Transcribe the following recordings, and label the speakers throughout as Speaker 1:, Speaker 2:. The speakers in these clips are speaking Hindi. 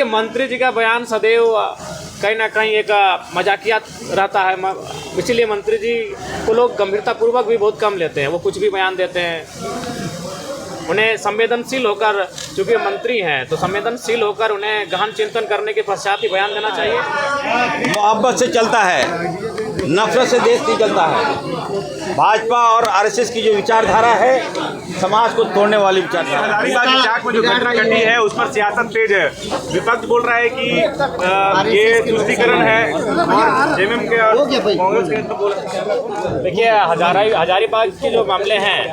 Speaker 1: देखिए, मंत्री जी का बयान सदैव कहीं ना कहीं एक मजाकिया रहता है, इसीलिए मंत्री जी को लोग गंभीरतापूर्वक भी बहुत कम लेते हैं। वो कुछ भी बयान देते हैं। उन्हें संवेदनशील होकर, चूँकि मंत्री हैं तो संवेदनशील होकर उन्हें गहन चिंतन करने के पश्चात ही बयान देना चाहिए।
Speaker 2: मोहब्बत से चलता है, नफरत से देश नहीं चलता है। भाजपा और आरएसएस की जो विचारधारा है, समाज को तोड़ने वाली विचारधारा।
Speaker 3: हजारीबाग की जाट में जो घटना घटी है उस पर सियासत तेज है। विपक्ष बोल रहा है कि ये तुष्टीकरण है और जेएमएम के और कांग्रेस के तो बोल।
Speaker 1: देखिए, हजारीबाग के जो मामले हैं,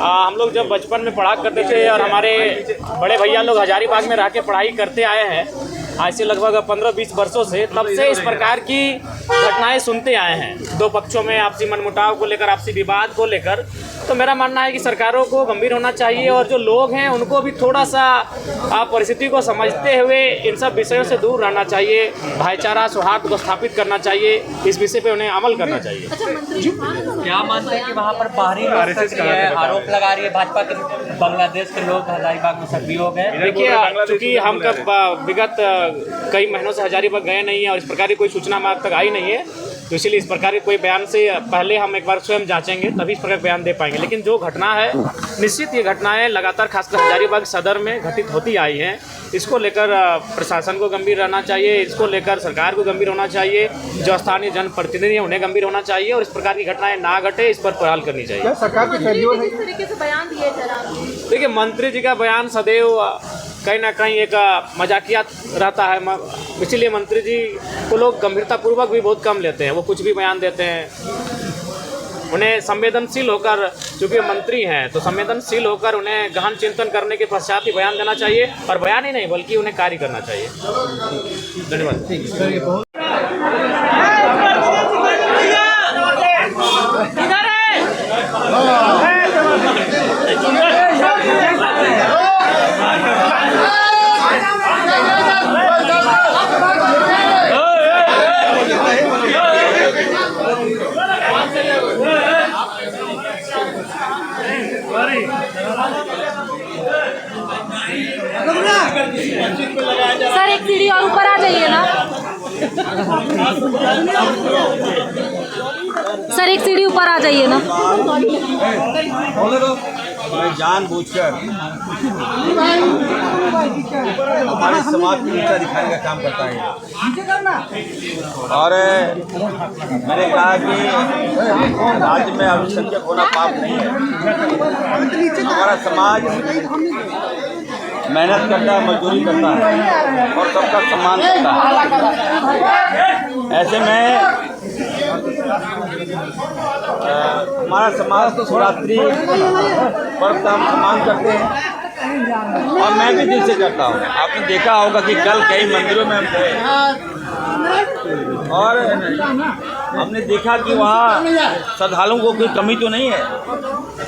Speaker 1: हम लोग जब बचपन में पढ़ा करते थे और हमारे बड़े भैया लोग हजारीबाग में रह के पढ़ाई करते आए हैं आज से लगभग 15-20 वर्षों से, तब से इस प्रकार की घटनाएं सुनते आए हैं। दो पक्षों में आपसी मनमुटाव को लेकर, आपसी विवाद को लेकर। तो मेरा मानना है कि सरकारों को गंभीर होना चाहिए और जो लोग हैं उनको भी थोड़ा सा परिस्थिति को समझते हुए इन सब विषयों से दूर रहना चाहिए। भाईचारा, सौहार्द को स्थापित करना चाहिए। इस विषय पे उन्हें अमल करना चाहिए।
Speaker 4: क्या मानते हैं कि वहाँ पर बाहरी आरोप लगा रही है भाजपा के, बांग्लादेश के लोग हजारीबाग में सक्रिय हो गए?
Speaker 1: देखिए, चूँकि हम विगत कई महीनों से हजारीबाग गए नहीं है और इस प्रकार की कोई सूचना हमारे तक आई नहीं है, तो इसीलिए इस प्रकार के कोई बयान से पहले हम एक बार स्वयं जांचेंगे, तभी इस प्रकार बयान दे पाएंगे। लेकिन जो घटना है, निश्चित ये घटनाएं लगातार खासकर हजारीबाग सदर में घटित होती आई हैं। इसको लेकर प्रशासन को गंभीर रहना चाहिए, इसको लेकर सरकार को गंभीर होना चाहिए, जो स्थानीय जनप्रतिनिधि हैं उन्हें गंभीर होना चाहिए और इस प्रकार की घटनाएं ना घटे, इस पर पहल करनी चाहिए।
Speaker 5: सरकार की
Speaker 6: किस तरीके से बयान दिए जनाब?
Speaker 1: देखिए, मंत्री जी का बयान सदैव कहीं ना कहीं एक मजाकिया रहता है, इसीलिए मंत्री जी को लोग गंभीरतापूर्वक भी बहुत कम लेते हैं। वो कुछ भी बयान देते हैं। उन्हें संवेदनशील होकर, चूँकि मंत्री हैं तो संवेदनशील होकर उन्हें गहन चिंतन करने के पश्चात ही बयान देना चाहिए और बयान ही नहीं बल्कि उन्हें कार्य करना चाहिए। धन्यवाद।
Speaker 6: सर, एक सीढ़ी और ऊपर आ जाइए ना। सर, एक सीढ़ी ऊपर आ जाइए ना।
Speaker 2: जानबूझकर हमारे समाज को नीचा दिखाने का काम करता है। और मैंने कहा कि राज्य में अल्पसंख्यक होना पाप नहीं है। हमारा समाज मेहनत करता है, मजदूरी करता है और सबका सम्मान करता है। ऐसे में हमारा समाज तो शिवरात्रि पर्व का हम सम्मान करते हैं और मैं भी दिल से करता हूँ। आपने देखा होगा कि कल कई मंदिरों में हम गए और हमने देखा कि वहाँ श्रद्धालुओं को कोई कमी तो नहीं है।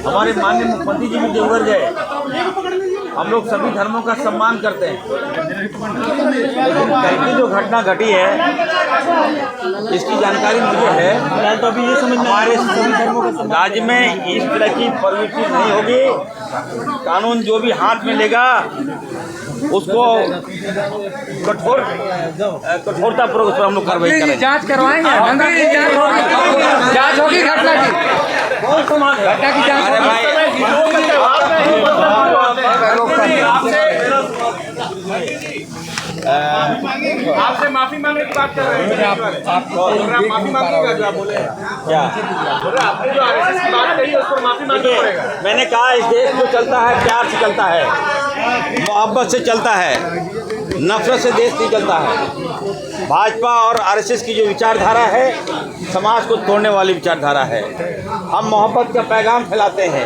Speaker 2: हमारे माननीय मुख्यमंत्री जी भी देवघर गए। हम लोग सभी धर्मों का सम्मान करते हैं, लेकिन कल की जो घटना घटी है इसकी जानकारी मुझे है। तो अभी ये समझ में हमारे सभी धर्मों का राज्य में इस तरह की प्रवृत्ति नहीं होगी। कानून जो भी हाथ में लेगा उसको कठोरतापूर्वक उस पर हम लोग कार्रवाई करेंगे।
Speaker 5: जांच करवाएंगे, जांच होगी घटना की, घटना की जांच।
Speaker 3: आपसे माफी मांगने की बात कर रहे हैं। आप माफी मांगेगा जो आप बोले
Speaker 2: क्या?
Speaker 3: आपने जो आरएसएस की बात कही उस पर माफी मांगनी पड़ेगा।
Speaker 2: मैंने कहा इस देश में चलता है, प्यार से चलता है, मोहब्बत से चलता है, नफरत से देश नहीं चलता है। भाजपा और आरएसएस की जो विचारधारा है, समाज को तोड़ने वाली विचारधारा है। हम मोहब्बत का पैगाम फैलाते हैं,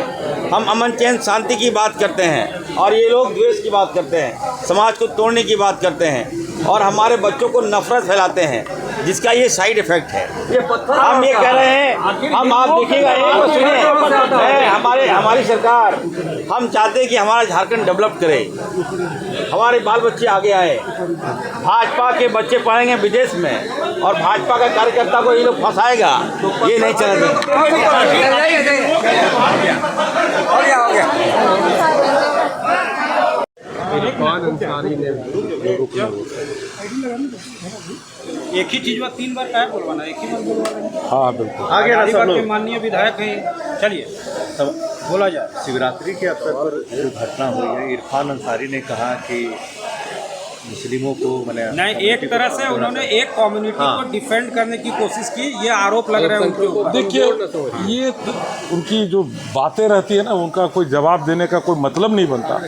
Speaker 2: हम अमन चैन शांति की बात करते हैं और ये लोग द्वेष की बात करते हैं, समाज को तोड़ने की बात करते हैं और हमारे बच्चों को नफरत फैलाते हैं, जिसका ये साइड इफेक्ट है। हम ये कह रहे हैं, हम आप देखिएगा, एक सुनिए, हमारी सरकार, हम चाहते हैं कि हमारा झारखंड डेवलप करे, हमारे बाल बच्चे आगे आए। भाजपा के बच्चे पढ़ेंगे विदेश में और भाजपा का कार्यकर्ता को ये लोग फंसाएगा, ये नहीं चलने देंगे।
Speaker 5: इरफान अंसारी ने
Speaker 7: एक ही चीज में 3 बार क्या बोलवाना, एक ही बार बोलवाना।
Speaker 5: हाँ बिल्कुल
Speaker 3: आगे ना सब
Speaker 7: हजारीबाग के
Speaker 3: लोग
Speaker 7: माननीय विधायक हैं, चलिए तब बोला जाए।
Speaker 8: शिवरात्रि के अवसर पर जो घटना हुई है, इरफान अंसारी ने कहा कि मुस्लिमों को मैंने
Speaker 7: नहीं, एक तरह से उन्होंने एक कम्युनिटी को डिफेंड करने की कोशिश की, ये आरोप लग रहा है उनके ऊपर।
Speaker 5: देखिए ये उनकी जो बातें रहती है ना, उनका कोई जवाब देने का कोई मतलब नहीं बनता।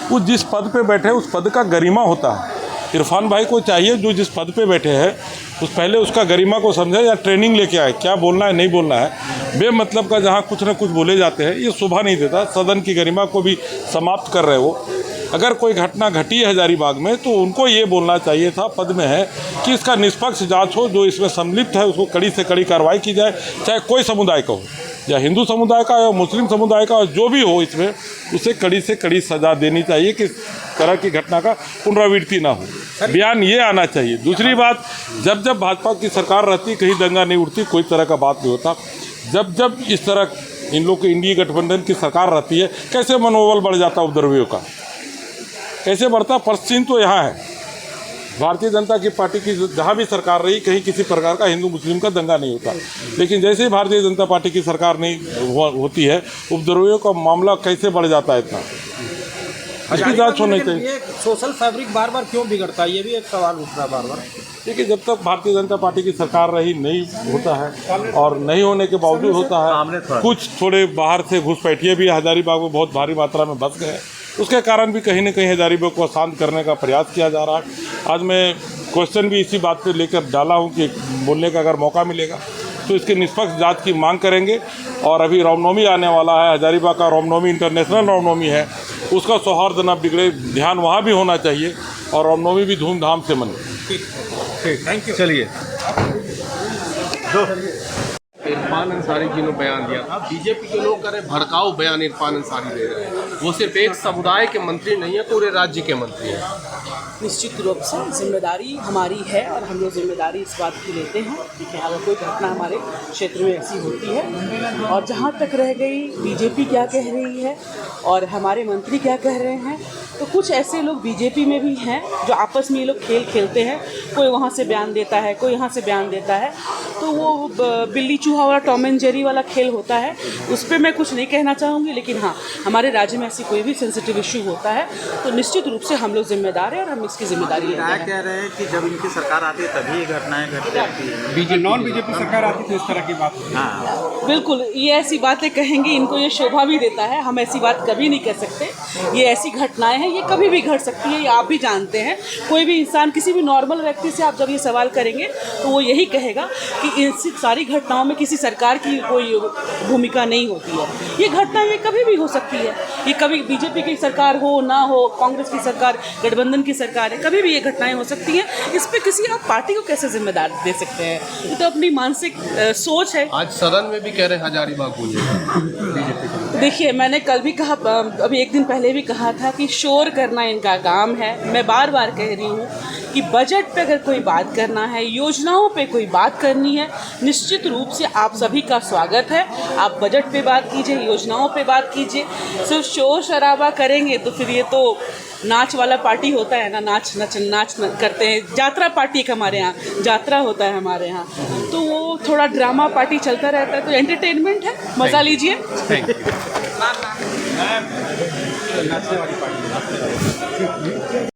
Speaker 5: वो जिस पद पे बैठे उस पद का गरिमा होता है। इरफान भाई को चाहिए जो जिस पद पे बैठे हैं उस पहले उसका गरिमा को समझे या ट्रेनिंग लेके आए, क्या बोलना है नहीं बोलना है। बेमतलब का जहाँ कुछ ना कुछ बोले जाते हैं ये शोभा नहीं देता, सदन की गरिमा को भी समाप्त कर रहे हो। अगर कोई घटना घटी है हजारीबाग में तो उनको ये बोलना चाहिए था, पद में है, कि इसका निष्पक्ष जांच हो, जो इसमें सम्मिलित है उसको कड़ी से कड़ी कार्रवाई की जाए, चाहे कोई समुदाय का हो, या हिंदू समुदाय का या मुस्लिम समुदाय का, जो भी हो इसमें उसे कड़ी से कड़ी सज़ा देनी चाहिए कि इस तरह की घटना का पुनरावृत्ति ना हो। बयान ये आना चाहिए। दूसरी बात, जब जब भाजपा की सरकार रहती कहीं दंगा नहीं उठती, कोई तरह का बात नहीं होता। जब जब इस तरह इन लोग की इंडिया गठबंधन की सरकार रहती है, कैसे मनोबल बढ़ जाता उपद्रवियों का, कैसे बढ़ता। पश्चिम तो यहाँ है, भारतीय जनता की पार्टी की जहाँ भी सरकार रही कहीं किसी प्रकार का हिंदू मुस्लिम का दंगा नहीं होता, लेकिन जैसे ही भारतीय जनता पार्टी की सरकार नहीं होती है, उपद्रवियों का मामला कैसे बढ़ जाता है इतना, इसकी जांच होनी चाहिए।
Speaker 7: ये सोशल फैब्रिक बार बार क्यों बिगड़ता है, ये भी एक सवाल उठ रहा है बार बार।
Speaker 5: देखिए, जब तक भारतीय जनता पार्टी की सरकार रही नहीं होता है, और नहीं होने के बावजूद होता है, कुछ थोड़े बाहर से घुसपैठिए भी हजारीबाग में बहुत भारी मात्रा में बस गए, उसके कारण भी कहीं न कहीं हजारीबाग को शांत करने का प्रयास किया जा रहा है। आज मैं क्वेश्चन भी इसी बात पे लेकर डाला हूँ कि बोलने का अगर मौका मिलेगा तो इसकी निष्पक्ष जांच की मांग करेंगे। और अभी रामनवमी आने वाला है, हजारीबाग का रामनवमी इंटरनेशनल रामनवमी है, उसका सौहार्द न बिगड़े, ध्यान वहाँ भी होना चाहिए और रामनवमी भी धूमधाम से मने।
Speaker 7: Thank you.
Speaker 3: चलिए
Speaker 9: इरफान अंसारी जी ने बयान दिया था, बीजेपी के लोग करें भड़काऊ बयान इरफान अंसारी दे रहे हैं। वो सिर्फ एक समुदाय के मंत्री नहीं है, पूरे राज्य के मंत्री हैं।
Speaker 10: निश्चित रूप से जिम्मेदारी हमारी है और हम लोग जिम्मेदारी इस बात की लेते हैं कि अगर कोई घटना हमारे क्षेत्र में ऐसी होती है, और जहाँ तक रह गई बीजेपी क्या कह रही है और हमारे मंत्री क्या कह रहे हैं, तो कुछ ऐसे लोग बीजेपी में भी हैं जो आपस में ये लोग खेल खेलते हैं, कोई वहाँ से बयान देता है, कोई यहाँ से बयान देता है, तो वो बिल्ली चूहा वाला टॉम एंड जेरी वाला खेल होता है। उस पर मैं कुछ नहीं कहना चाहूँगी, लेकिन हाँ, हमारे राज्य में ऐसी कोई भी सेंसिटिव इशू होता है तो निश्चित रूप से हम लोग जिम्मेदार हैं और हम इसकी जिम्मेदारी लेते हैं।
Speaker 2: कह रहे हैं कि जब इनकी सरकार आती है तभी ये घटनाएं घटती हैं।
Speaker 7: बीजेपी नॉन बीजेपी सरकार आती तो इस तरह की बात।
Speaker 2: हाँ,
Speaker 10: बिल्कुल, ये ऐसी बातें कहेंगे, इनको ये शोभा भी देता है, हम ऐसी बात कभी नहीं कह सकते। ये ऐसी घटनाएं हैं, ये कभी भी घट सकती है, ये आप भी जानते हैं। कोई भी इंसान, किसी भी नॉर्मल व्यक्ति से आप जब ये सवाल करेंगे तो वो यही कहेगा कि इन सारी घटनाओं में किसी सरकार की कोई भूमिका नहीं होती है। ये घटनाएं कभी भी हो सकती है, ये कभी बीजेपी की सरकार हो ना हो, कांग्रेस की सरकार, गठबंधन की सरकार है, कभी भी ये घटनाएं हो सकती हैं। इस पर किसी आप पार्टी को कैसे जिम्मेदार दे सकते हैं? ये तो अपनी मानसिक सोच है।
Speaker 9: आज सदन में भी कह रहे हैं हजारीबाग गूंजेगा बीजेपी का।
Speaker 10: देखिए, मैंने कल भी कहा, अभी एक दिन पहले भी कहा था कि शोर करना इनका काम है। मैं बार बार कह रही हूँ कि बजट पे अगर कोई बात करना है, योजनाओं पे कोई बात करनी है, निश्चित रूप से आप सभी का स्वागत है। आप बजट पे बात कीजिए, योजनाओं पे बात कीजिए। सिर्फ शोर शराबा करेंगे तो फिर ये तो नाच वाला पार्टी होता है ना, नाच करते हैं। यात्रा पार्टी एक हमारे यहाँ यात्रा होता है हमारे यहाँ, तो वो थोड़ा ड्रामा पार्टी चलता रहता है, तो एंटरटेनमेंट है, मज़ा लीजिए।
Speaker 7: नाचने वाली पार्टी।